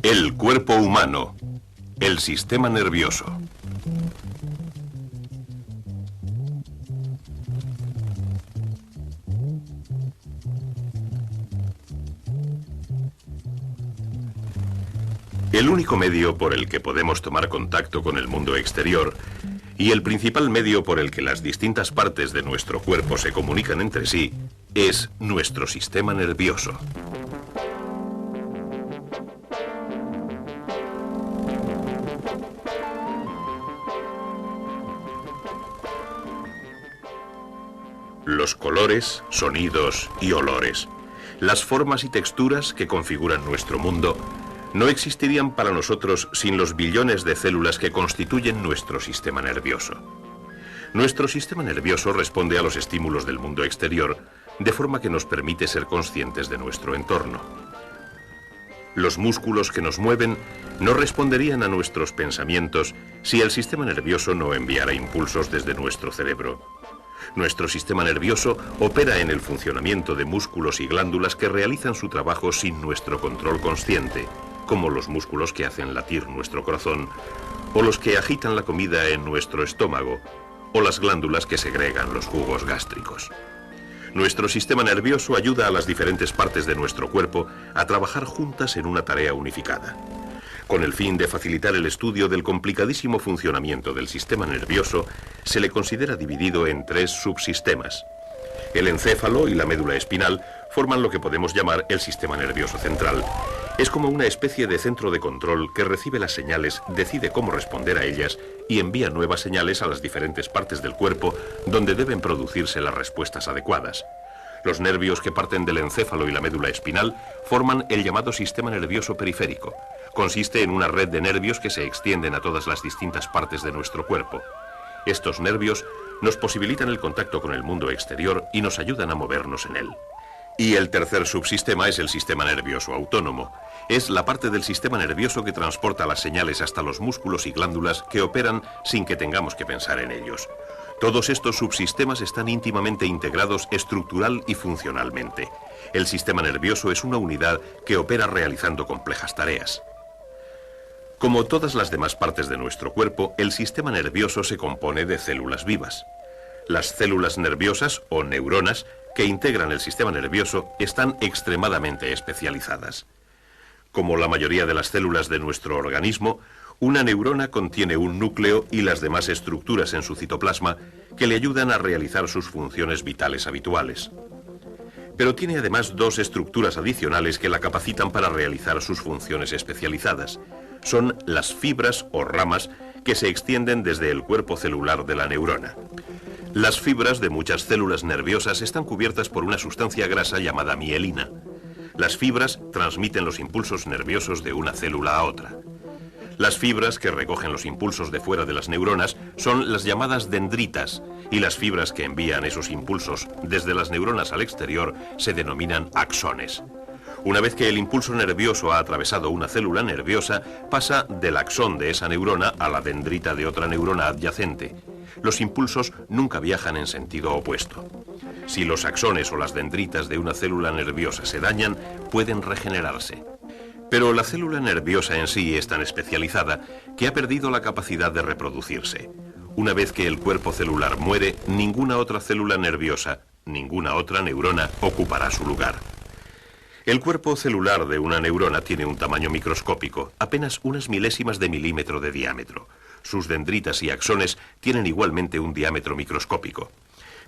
El cuerpo humano, el sistema nervioso. El único medio por el que podemos tomar contacto con el mundo exterior y el principal medio por el que las distintas partes de nuestro cuerpo se comunican entre sí es nuestro sistema nervioso. Los colores, sonidos y olores, las formas y texturas que configuran nuestro mundo, no existirían para nosotros sin los billones de células que constituyen nuestro sistema nervioso. Nuestro sistema nervioso responde a los estímulos del mundo exterior de forma que nos permite ser conscientes de nuestro entorno. Los músculos que nos mueven no responderían a nuestros pensamientos si el sistema nervioso no enviara impulsos desde nuestro cerebro. Nuestro sistema nervioso opera en el funcionamiento de músculos y glándulas que realizan su trabajo sin nuestro control consciente, como los músculos que hacen latir nuestro corazón, o los que agitan la comida en nuestro estómago, o las glándulas que segregan los jugos gástricos. Nuestro sistema nervioso ayuda a las diferentes partes de nuestro cuerpo a trabajar juntas en una tarea unificada. Con el fin de facilitar el estudio del complicadísimo funcionamiento del sistema nervioso, se le considera dividido en 3 subsistemas. El encéfalo y la médula espinal forman lo que podemos llamar el sistema nervioso central. Es como una especie de centro de control que recibe las señales, decide cómo responder a ellas y envía nuevas señales a las diferentes partes del cuerpo donde deben producirse las respuestas adecuadas. Los nervios que parten del encéfalo y la médula espinal forman el llamado sistema nervioso periférico. Consiste en una red de nervios que se extienden a todas las distintas partes de nuestro cuerpo. Estos nervios nos posibilitan el contacto con el mundo exterior y nos ayudan a movernos en él. Y el tercer subsistema es el sistema nervioso autónomo. Es la parte del sistema nervioso que transporta las señales hasta los músculos y glándulas que operan sin que tengamos que pensar en ellos. Todos estos subsistemas están íntimamente integrados estructural y funcionalmente. El sistema nervioso es una unidad que opera realizando complejas tareas. Como todas las demás partes de nuestro cuerpo, el sistema nervioso se compone de células vivas. Las células nerviosas o neuronas que integran el sistema nervioso están extremadamente especializadas. Como la mayoría de las células de nuestro organismo, una neurona contiene un núcleo y las demás estructuras en su citoplasma que le ayudan a realizar sus funciones vitales habituales. Pero tiene además 2 estructuras adicionales que la capacitan para realizar sus funciones especializadas. Son las fibras o ramas que se extienden desde el cuerpo celular de la neurona. Las fibras de muchas células nerviosas están cubiertas por una sustancia grasa llamada mielina. Las fibras transmiten los impulsos nerviosos de una célula a otra. Las fibras que recogen los impulsos de fuera de las neuronas son las llamadas dendritas, y las fibras que envían esos impulsos desde las neuronas al exterior se denominan axones. Una vez que el impulso nervioso ha atravesado una célula nerviosa, pasa del axón de esa neurona a la dendrita de otra neurona adyacente. Los impulsos nunca viajan en sentido opuesto. Si los axones o las dendritas de una célula nerviosa se dañan, pueden regenerarse. Pero la célula nerviosa en sí es tan especializada que ha perdido la capacidad de reproducirse. Una vez que el cuerpo celular muere, ninguna otra célula nerviosa, ninguna otra neurona ocupará su lugar. El cuerpo celular de una neurona tiene un tamaño microscópico, apenas unas milésimas de milímetro de diámetro. Sus dendritas y axones tienen igualmente un diámetro microscópico.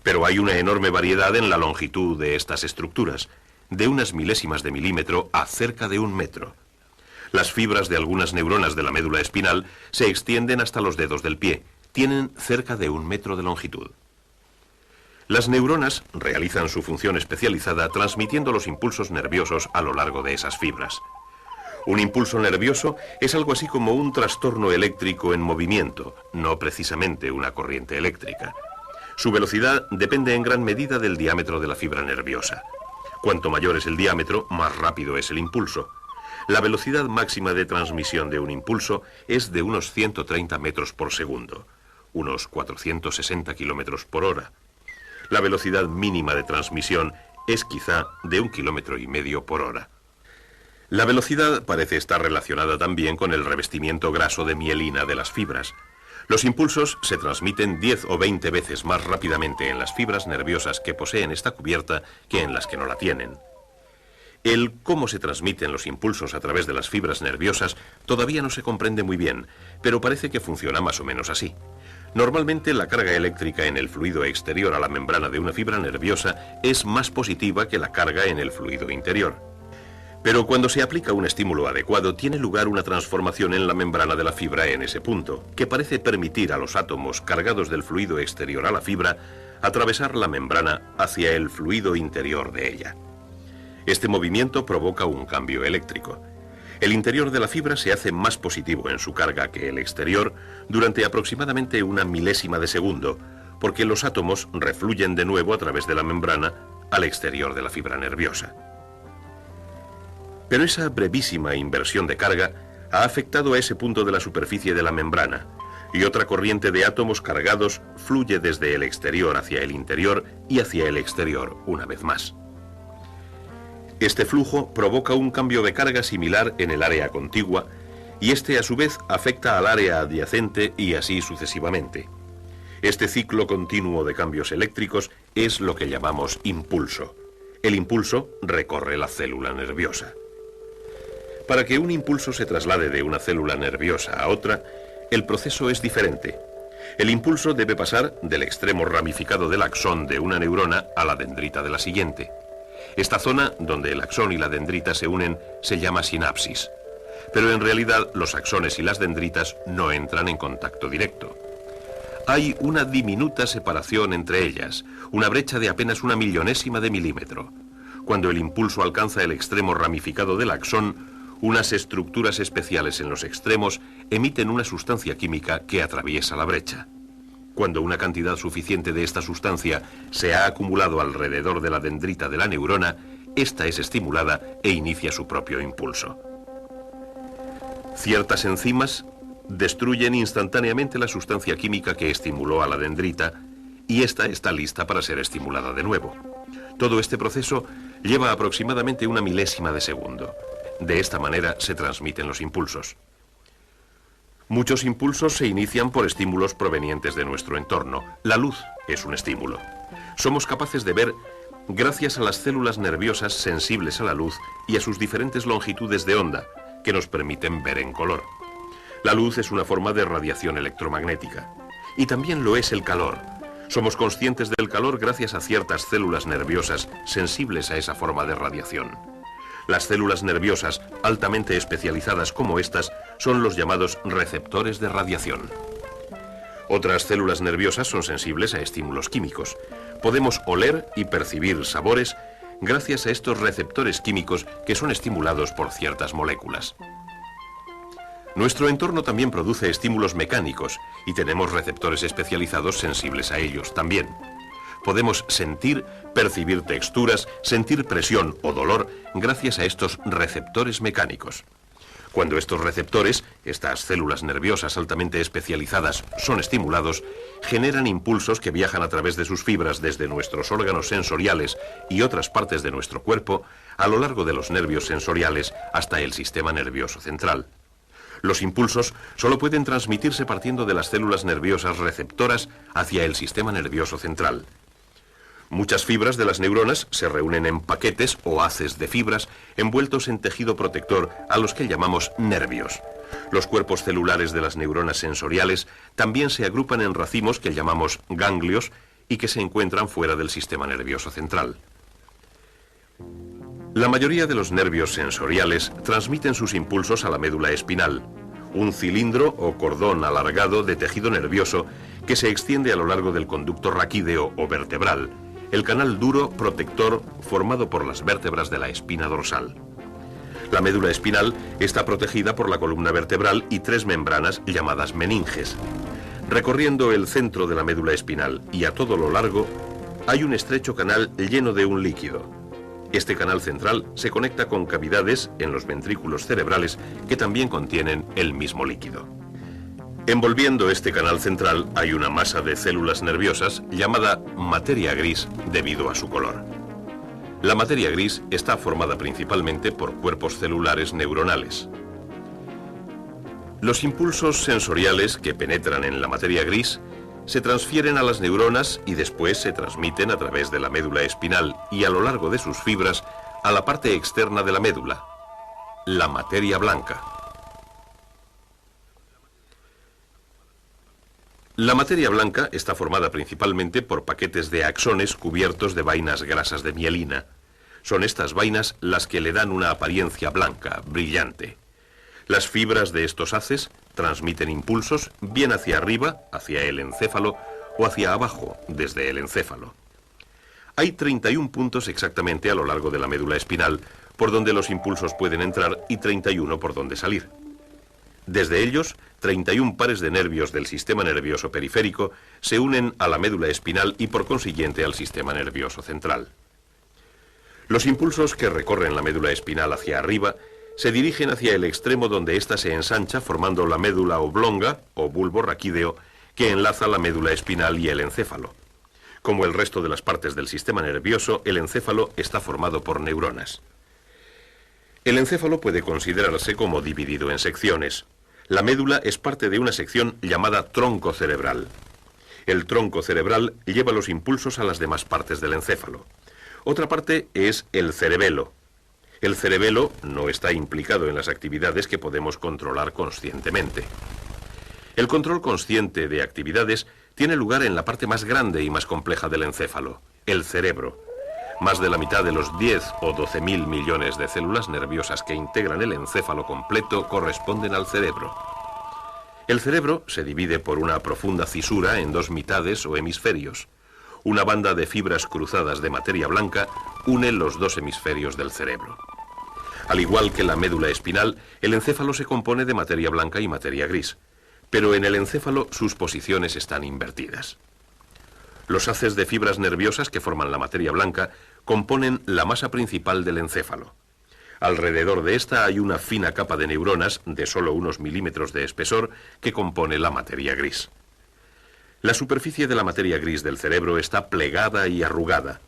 Pero hay una enorme variedad en la longitud de estas estructuras, de unas milésimas de milímetro a cerca de 1 metro. Las fibras de algunas neuronas de la médula espinal se extienden hasta los dedos del pie. Tienen cerca de 1 metro de longitud. Las neuronas realizan su función especializada transmitiendo los impulsos nerviosos a lo largo de esas fibras. Un impulso nervioso es algo así como un trastorno eléctrico en movimiento, no precisamente una corriente eléctrica. Su velocidad depende en gran medida del diámetro de la fibra nerviosa. Cuanto mayor es el diámetro, más rápido es el impulso. La velocidad máxima de transmisión de un impulso es de unos 130 metros por segundo, unos 460 kilómetros por hora. La velocidad mínima de transmisión es quizá de 1,5 kilómetros por hora. La velocidad parece estar relacionada también con el revestimiento graso de mielina de las fibras. Los impulsos se transmiten 10 o 20 veces más rápidamente en las fibras nerviosas que poseen esta cubierta que en las que no la tienen. El cómo se transmiten los impulsos a través de las fibras nerviosas todavía no se comprende muy bien, pero parece que funciona más o menos así. Normalmente la carga eléctrica en el fluido exterior a la membrana de una fibra nerviosa es más positiva que la carga en el fluido interior. Pero cuando se aplica un estímulo adecuado, tiene lugar una transformación en la membrana de la fibra en ese punto, que parece permitir a los átomos cargados del fluido exterior a la fibra atravesar la membrana hacia el fluido interior de ella. Este movimiento provoca un cambio eléctrico. El interior de la fibra se hace más positivo en su carga que el exterior durante aproximadamente 1 milésima de segundo, porque los átomos refluyen de nuevo a través de la membrana al exterior de la fibra nerviosa. Pero esa brevísima inversión de carga ha afectado a ese punto de la superficie de la membrana, y otra corriente de átomos cargados fluye desde el exterior hacia el interior y hacia el exterior una vez más. Este flujo provoca un cambio de carga similar en el área contigua, y este a su vez afecta al área adyacente y así sucesivamente. Este ciclo continuo de cambios eléctricos es lo que llamamos impulso. El impulso recorre la célula nerviosa. Para que un impulso se traslade de una célula nerviosa a otra, el proceso es diferente. El impulso debe pasar del extremo ramificado del axón de una neurona a la dendrita de la siguiente. Esta zona, donde el axón y la dendrita se unen, se llama sinapsis. Pero en realidad los axones y las dendritas no entran en contacto directo. Hay una diminuta separación entre ellas, una brecha de apenas 1 millonésima de milímetro. Cuando el impulso alcanza el extremo ramificado del axón, unas estructuras especiales en los extremos emiten una sustancia química que atraviesa la brecha. Cuando una cantidad suficiente de esta sustancia se ha acumulado alrededor de la dendrita de la neurona, esta es estimulada e inicia su propio impulso. Ciertas enzimas destruyen instantáneamente la sustancia química que estimuló a la dendrita y esta está lista para ser estimulada de nuevo. Todo este proceso lleva aproximadamente 1 milésima de segundo. De esta manera se transmiten los impulsos. Muchos impulsos se inician por estímulos provenientes de nuestro entorno. La luz es un estímulo. Somos capaces de ver gracias a las células nerviosas sensibles a la luz y a sus diferentes longitudes de onda, que nos permiten ver en color. La luz es una forma de radiación electromagnética. Y también lo es el calor. Somos conscientes del calor gracias a ciertas células nerviosas sensibles a esa forma de radiación. Las células nerviosas altamente especializadas como estas son los llamados receptores de radiación. Otras células nerviosas son sensibles a estímulos químicos. Podemos oler y percibir sabores gracias a estos receptores químicos que son estimulados por ciertas moléculas. Nuestro entorno también produce estímulos mecánicos y tenemos receptores especializados sensibles a ellos también. Podemos sentir, percibir texturas, sentir presión o dolor gracias a estos receptores mecánicos. Cuando estos receptores, estas células nerviosas altamente especializadas, son estimulados, generan impulsos que viajan a través de sus fibras desde nuestros órganos sensoriales y otras partes de nuestro cuerpo a lo largo de los nervios sensoriales hasta el sistema nervioso central. Los impulsos solo pueden transmitirse partiendo de las células nerviosas receptoras hacia el sistema nervioso central. Muchas fibras de las neuronas se reúnen en paquetes o haces de fibras envueltos en tejido protector a los que llamamos nervios. Los cuerpos celulares de las neuronas sensoriales también se agrupan en racimos que llamamos ganglios y que se encuentran fuera del sistema nervioso central. La mayoría de los nervios sensoriales transmiten sus impulsos a la médula espinal, un cilindro o cordón alargado de tejido nervioso que se extiende a lo largo del conducto raquídeo o vertebral, el canal duro protector formado por las vértebras de la espina dorsal. La médula espinal está protegida por la columna vertebral y 3 membranas llamadas meninges. Recorriendo el centro de la médula espinal y a todo lo largo, hay un estrecho canal lleno de un líquido. Este canal central se conecta con cavidades en los ventrículos cerebrales que también contienen el mismo líquido. Envolviendo este canal central hay una masa de células nerviosas llamada materia gris debido a su color. La materia gris está formada principalmente por cuerpos celulares neuronales. Los impulsos sensoriales que penetran en la materia gris se transfieren a las neuronas y después se transmiten a través de la médula espinal y a lo largo de sus fibras a la parte externa de la médula, la materia blanca. La materia blanca está formada principalmente por paquetes de axones cubiertos de vainas grasas de mielina. Son estas vainas las que le dan una apariencia blanca, brillante. Las fibras de estos haces transmiten impulsos bien hacia arriba, hacia el encéfalo, o hacia abajo, desde el encéfalo. Hay 31 puntos exactamente a lo largo de la médula espinal, por donde los impulsos pueden entrar y 31 por donde salir. Desde ellos, 31 pares de nervios del sistema nervioso periférico se unen a la médula espinal y por consiguiente al sistema nervioso central. Los impulsos que recorren la médula espinal hacia arriba se dirigen hacia el extremo donde ésta se ensancha formando la médula oblonga o bulbo raquídeo que enlaza la médula espinal y el encéfalo. Como el resto de las partes del sistema nervioso, el encéfalo está formado por neuronas. El encéfalo puede considerarse como dividido en secciones. La médula es parte de una sección llamada tronco cerebral. El tronco cerebral lleva los impulsos a las demás partes del encéfalo. Otra parte es el cerebelo. El cerebelo no está implicado en las actividades que podemos controlar conscientemente. El control consciente de actividades tiene lugar en la parte más grande y más compleja del encéfalo, el cerebro. Más de la mitad de los 10 o 12.000 millones de células nerviosas que integran el encéfalo completo corresponden al cerebro. El cerebro se divide por una profunda fisura en dos mitades o hemisferios. Una banda de fibras cruzadas de materia blanca une los dos hemisferios del cerebro. Al igual que la médula espinal, el encéfalo se compone de materia blanca y materia gris, pero en el encéfalo sus posiciones están invertidas. Los haces de fibras nerviosas que forman la materia blanca componen la masa principal del encéfalo. Alrededor de esta hay una fina capa de neuronas de solo unos milímetros de espesor que compone la materia gris. La superficie de la materia gris del cerebro está plegada y arrugada.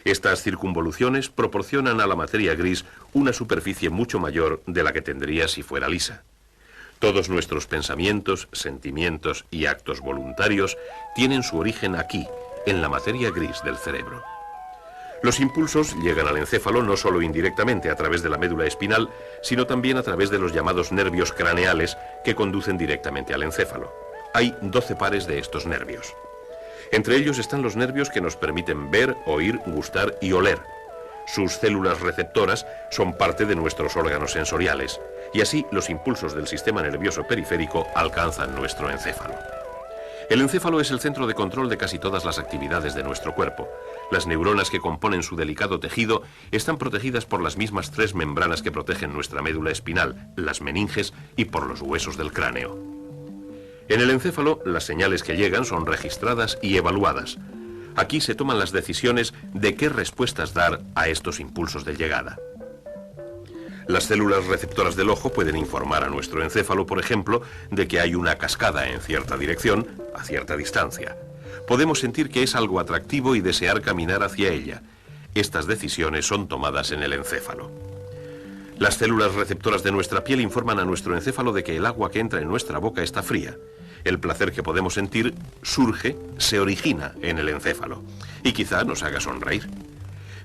Estas circunvoluciones proporcionan a la materia gris una superficie mucho mayor de la que tendría si fuera lisa. Todos nuestros pensamientos, sentimientos y actos voluntarios tienen su origen aquí, en la materia gris del cerebro. Los impulsos llegan al encéfalo no solo indirectamente a través de la médula espinal, sino también a través de los llamados nervios craneales que conducen directamente al encéfalo. Hay 12 pares de estos nervios. Entre ellos están los nervios que nos permiten ver, oír, gustar y oler. Sus células receptoras son parte de nuestros órganos sensoriales, y así los impulsos del sistema nervioso periférico alcanzan nuestro encéfalo. El encéfalo es el centro de control de casi todas las actividades de nuestro cuerpo. Las neuronas que componen su delicado tejido están protegidas por las mismas 3 membranas que protegen nuestra médula espinal, las meninges y por los huesos del cráneo. En el encéfalo, las señales que llegan son registradas y evaluadas. Aquí se toman las decisiones de qué respuestas dar a estos impulsos de llegada. Las células receptoras del ojo pueden informar a nuestro encéfalo, por ejemplo, de que hay una cascada en cierta dirección, a cierta distancia. Podemos sentir que es algo atractivo y desear caminar hacia ella. Estas decisiones son tomadas en el encéfalo. Las células receptoras de nuestra piel informan a nuestro encéfalo de que el agua que entra en nuestra boca está fría. El placer que podemos sentir se origina en el encéfalo y quizá nos haga sonreír.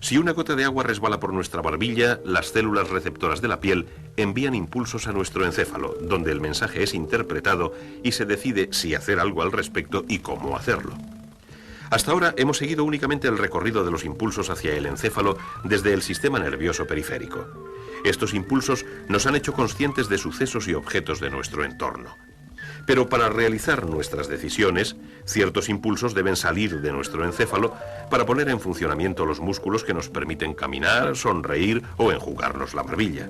Si una gota de agua resbala por nuestra barbilla, las células receptoras de la piel envían impulsos a nuestro encéfalo, donde el mensaje es interpretado y se decide si hacer algo al respecto y cómo hacerlo. Hasta ahora hemos seguido únicamente el recorrido de los impulsos hacia el encéfalo desde el sistema nervioso periférico. Estos impulsos nos han hecho conscientes de sucesos y objetos de nuestro entorno. Pero para realizar nuestras decisiones, ciertos impulsos deben salir de nuestro encéfalo para poner en funcionamiento los músculos que nos permiten caminar, sonreír o enjugarnos la barbilla.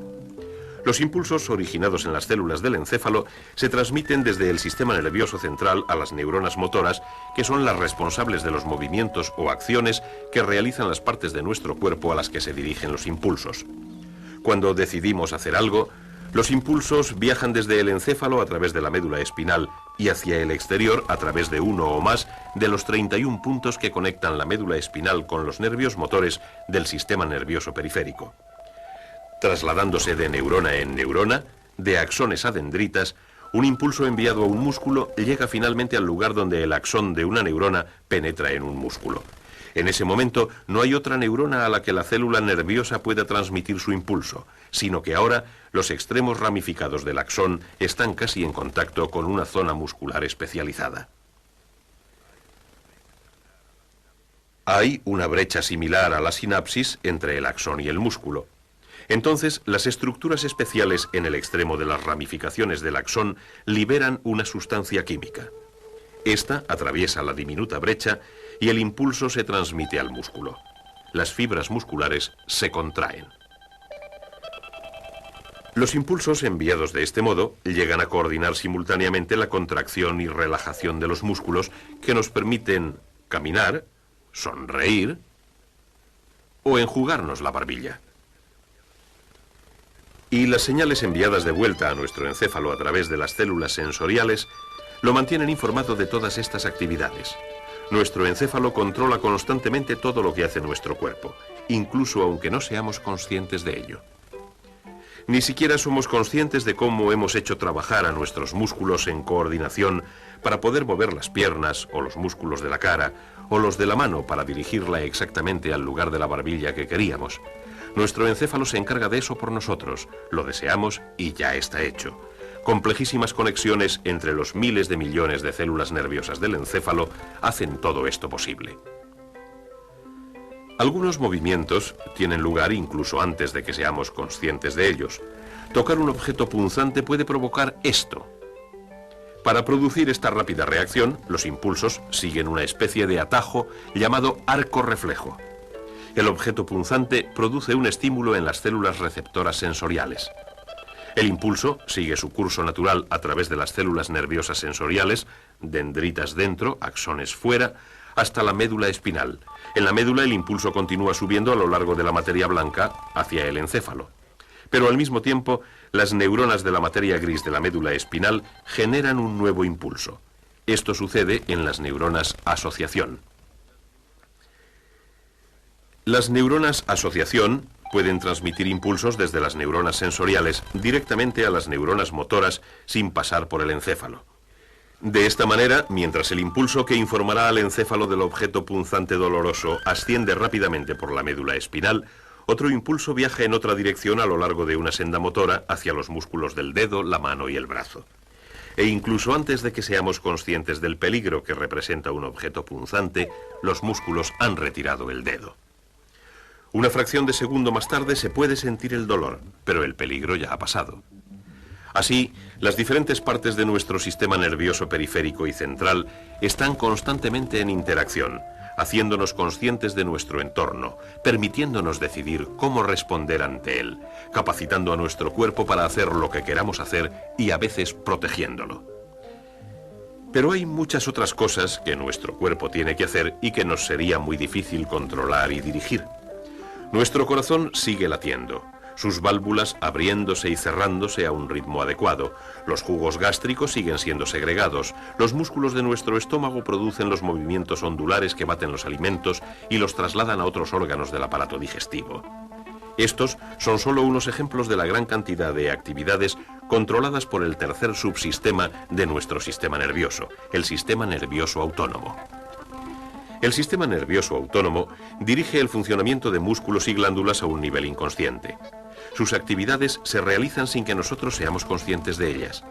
Los impulsos originados en las células del encéfalo se transmiten desde el sistema nervioso central a las neuronas motoras, que son las responsables de los movimientos o acciones que realizan las partes de nuestro cuerpo a las que se dirigen los impulsos. Cuando decidimos hacer algo, los impulsos viajan desde el encéfalo a través de la médula espinal y hacia el exterior a través de uno o más de los 31 puntos que conectan la médula espinal con los nervios motores del sistema nervioso periférico. Trasladándose de neurona en neurona, de axones a dendritas, un impulso enviado a un músculo llega finalmente al lugar donde el axón de una neurona penetra en un músculo. En ese momento no hay otra neurona a la que la célula nerviosa pueda transmitir su impulso, sino que ahora los extremos ramificados del axón están casi en contacto con una zona muscular especializada. Hay una brecha similar a la sinapsis entre el axón y el músculo. Entonces, las estructuras especiales en el extremo de las ramificaciones del axón liberan una sustancia química. Esta atraviesa la diminuta brecha y el impulso se transmite al músculo. Las fibras musculares se contraen. Los impulsos enviados de este modo llegan a coordinar simultáneamente la contracción y relajación de los músculos que nos permiten caminar, sonreír o enjugarnos la barbilla. Y las señales enviadas de vuelta a nuestro encéfalo a través de las células sensoriales lo mantienen informado de todas estas actividades. Nuestro encéfalo controla constantemente todo lo que hace nuestro cuerpo, incluso aunque no seamos conscientes de ello. Ni siquiera somos conscientes de cómo hemos hecho trabajar a nuestros músculos en coordinación para poder mover las piernas o los músculos de la cara o los de la mano para dirigirla exactamente al lugar de la barbilla que queríamos. Nuestro encéfalo se encarga de eso por nosotros, lo deseamos y ya está hecho. Complejísimas conexiones entre los miles de millones de células nerviosas del encéfalo hacen todo esto posible. Algunos movimientos tienen lugar incluso antes de que seamos conscientes de ellos. Tocar un objeto punzante puede provocar esto. Para producir esta rápida reacción, los impulsos siguen una especie de atajo llamado arco reflejo. El objeto punzante produce un estímulo en las células receptoras sensoriales. El impulso sigue su curso natural a través de las células nerviosas sensoriales, dendritas dentro, axones fuera, hasta la médula espinal. En la médula el impulso continúa subiendo a lo largo de la materia blanca hacia el encéfalo. Pero al mismo tiempo, las neuronas de la materia gris de la médula espinal generan un nuevo impulso. Esto sucede en las neuronas asociación. Las neuronas asociación pueden transmitir impulsos desde las neuronas sensoriales directamente a las neuronas motoras sin pasar por el encéfalo. De esta manera, mientras el impulso que informará al encéfalo del objeto punzante doloroso asciende rápidamente por la médula espinal, otro impulso viaja en otra dirección a lo largo de una senda motora hacia los músculos del dedo, la mano y el brazo. E incluso antes de que seamos conscientes del peligro que representa un objeto punzante, los músculos han retirado el dedo. Una fracción de segundo más tarde se puede sentir el dolor, pero el peligro ya ha pasado. Así, las diferentes partes de nuestro sistema nervioso periférico y central están constantemente en interacción, haciéndonos conscientes de nuestro entorno, permitiéndonos decidir cómo responder ante él, capacitando a nuestro cuerpo para hacer lo que queramos hacer y a veces protegiéndolo. Pero hay muchas otras cosas que nuestro cuerpo tiene que hacer y que nos sería muy difícil controlar y dirigir. Nuestro corazón sigue latiendo, sus válvulas abriéndose y cerrándose a un ritmo adecuado, los jugos gástricos siguen siendo segregados, los músculos de nuestro estómago producen los movimientos ondulares que baten los alimentos y los trasladan a otros órganos del aparato digestivo. Estos son solo unos ejemplos de la gran cantidad de actividades controladas por el tercer subsistema de nuestro sistema nervioso, el sistema nervioso autónomo. El sistema nervioso autónomo dirige el funcionamiento de músculos y glándulas a un nivel inconsciente. Sus actividades se realizan sin que nosotros seamos conscientes de ellas.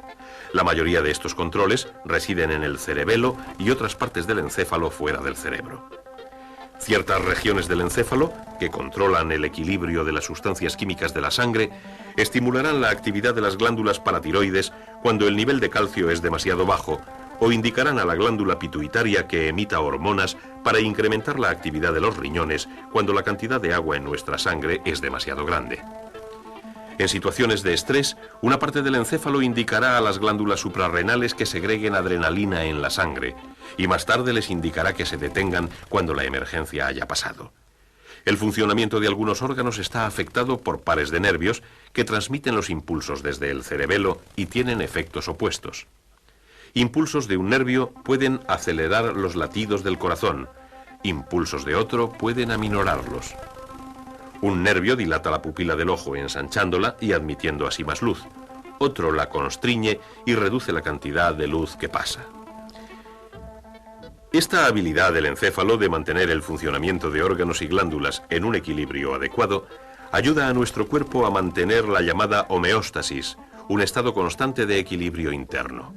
La mayoría de estos controles residen en el cerebelo y otras partes del encéfalo fuera del cerebro. Ciertas regiones del encéfalo, que controlan el equilibrio de las sustancias químicas de la sangre, estimularán la actividad de las glándulas paratiroides cuando el nivel de calcio es demasiado bajo, o indicarán a la glándula pituitaria que emita hormonas para incrementar la actividad de los riñones cuando la cantidad de agua en nuestra sangre es demasiado grande. En situaciones de estrés, una parte del encéfalo indicará a las glándulas suprarrenales que segreguen adrenalina en la sangre, y más tarde les indicará que se detengan cuando la emergencia haya pasado. El funcionamiento de algunos órganos está afectado por pares de nervios que transmiten los impulsos desde el cerebelo y tienen efectos opuestos. Impulsos de un nervio pueden acelerar los latidos del corazón, impulsos de otro pueden aminorarlos. Un nervio dilata la pupila del ojo ensanchándola y admitiendo así más luz. Otro la constriñe y reduce la cantidad de luz que pasa. Esta habilidad del encéfalo de mantener el funcionamiento de órganos y glándulas en un equilibrio adecuado ayuda a nuestro cuerpo a mantener la llamada homeostasis, un estado constante de equilibrio interno.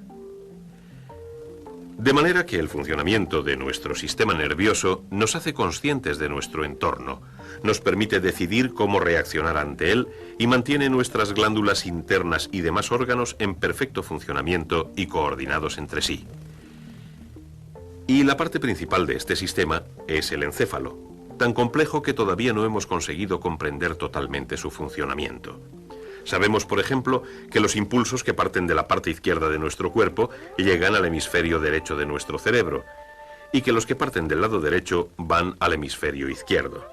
De manera que el funcionamiento de nuestro sistema nervioso nos hace conscientes de nuestro entorno, nos permite decidir cómo reaccionar ante él y mantiene nuestras glándulas internas y demás órganos en perfecto funcionamiento y coordinados entre sí. Y la parte principal de este sistema es el encéfalo, tan complejo que todavía no hemos conseguido comprender totalmente su funcionamiento. Sabemos, por ejemplo, que los impulsos que parten de la parte izquierda de nuestro cuerpo llegan al hemisferio derecho de nuestro cerebro, y que los que parten del lado derecho van al hemisferio izquierdo.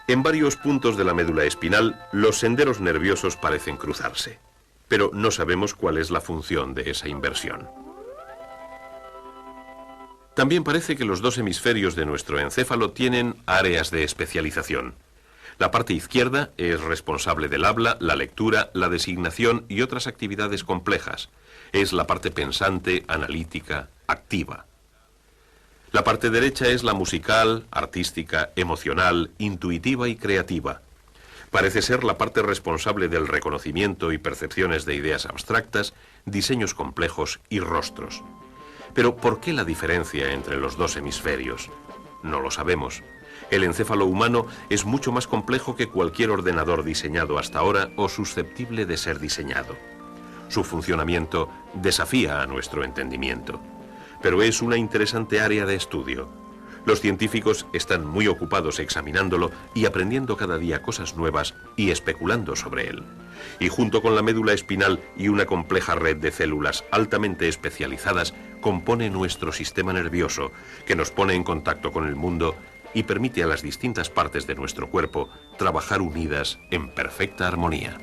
En varios puntos de la médula espinal, los senderos nerviosos parecen cruzarse, pero no sabemos cuál es la función de esa inversión. También parece que los dos hemisferios de nuestro encéfalo tienen áreas de especialización. La parte izquierda es responsable del habla, la lectura, la designación y otras actividades complejas. Es la parte pensante, analítica, activa. La parte derecha es la musical, artística, emocional, intuitiva y creativa. Parece ser la parte responsable del reconocimiento y percepciones de ideas abstractas, diseños complejos y rostros. Pero ¿por qué la diferencia entre los dos hemisferios? No lo sabemos. El encéfalo humano es mucho más complejo que cualquier ordenador diseñado hasta ahora o susceptible de ser diseñado. Su funcionamiento desafía a nuestro entendimiento, pero es una interesante área de estudio. Los científicos están muy ocupados examinándolo y aprendiendo cada día cosas nuevas y especulando sobre él. Y junto con la médula espinal y una compleja red de células altamente especializadas, compone nuestro sistema nervioso, que nos pone en contacto con el mundo y permite a las distintas partes de nuestro cuerpo trabajar unidas en perfecta armonía.